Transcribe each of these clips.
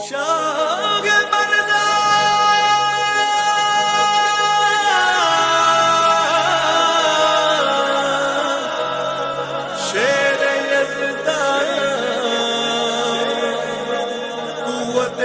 शाग मरदा शेर यज़दा कुव्वत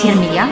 Termia.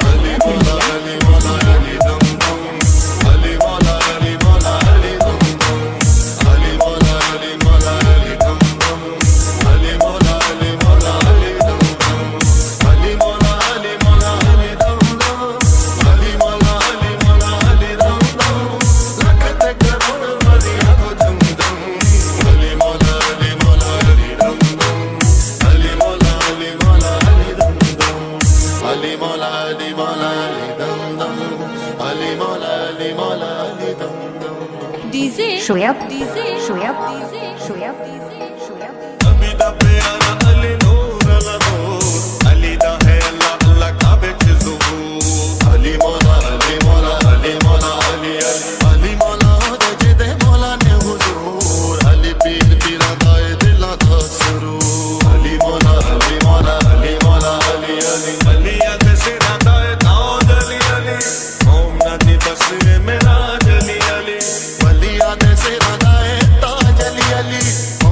Shoyab, Shoyab, Shoyab, Shoyab. अभी दा प्यारा अली नूर अला नूर अली दा है अल्लाह अल्लाह काबे च ज़ुहूर अली मौला अली मौला अली मौला अली अली अली मौला दे मौला ने हुजूर अली पीर पीरा दाए दिला दा सुरूर अली मौला अली मौला अली मौला अली अली अली अद सिरा दाए दाऊद अली अली ओम नदी बस मेरा अली अली वली अद सिरा दाए ताज अली अली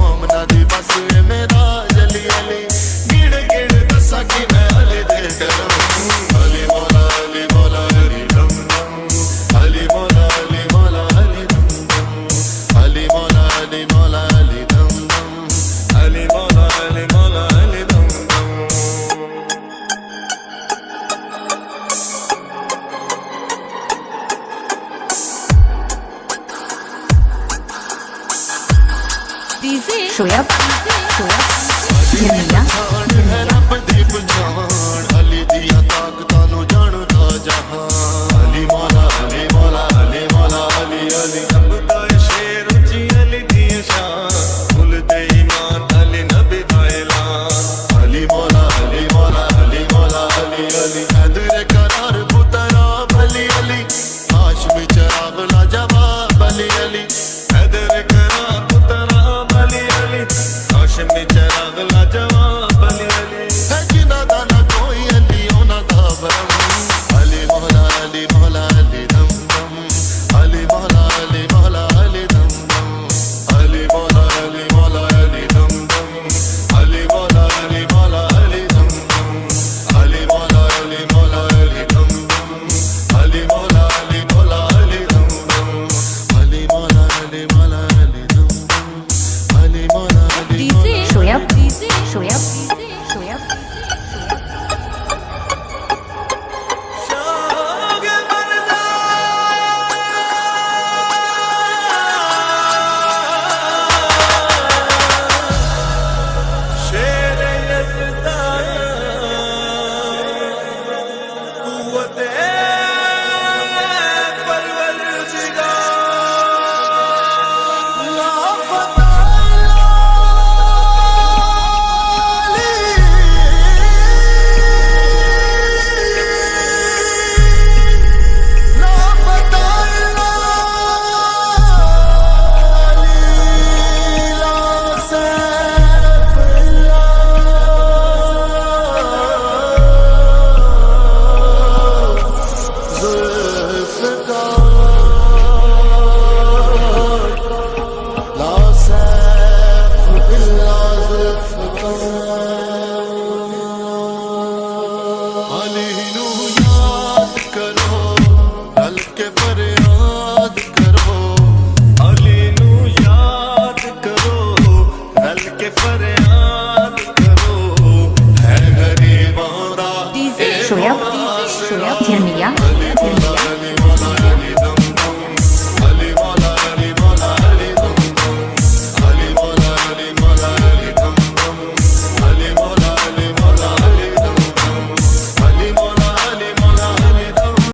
ओम नदी बस मेरा अली अली गिड़ गिड़ दसा की मैं अली दे करूं अली मौला अली मौला अली दम दम अली मौला अली मौला अली दम दम अली मौला अली मौला अली दम दम अली मौला अली मौला अली दम दम Shoyab, Shoyab, Termia. रब दी पछाण अली दिया ताकतां नूं जानदा जहान अली मौला अली मौला अली मौला अली अली रब दा शेर उची अली दी शान कुल दे ईमान अली नबी दा ऐलान अली मौला अली मौला अली मौला अली अली हैदर करार पुतरा अली अली हाशमी चराग लाजवाब अली अली हैदर करार पुतरा अली अली हाशमी चराग लाजवाब अली Shoyab Jamia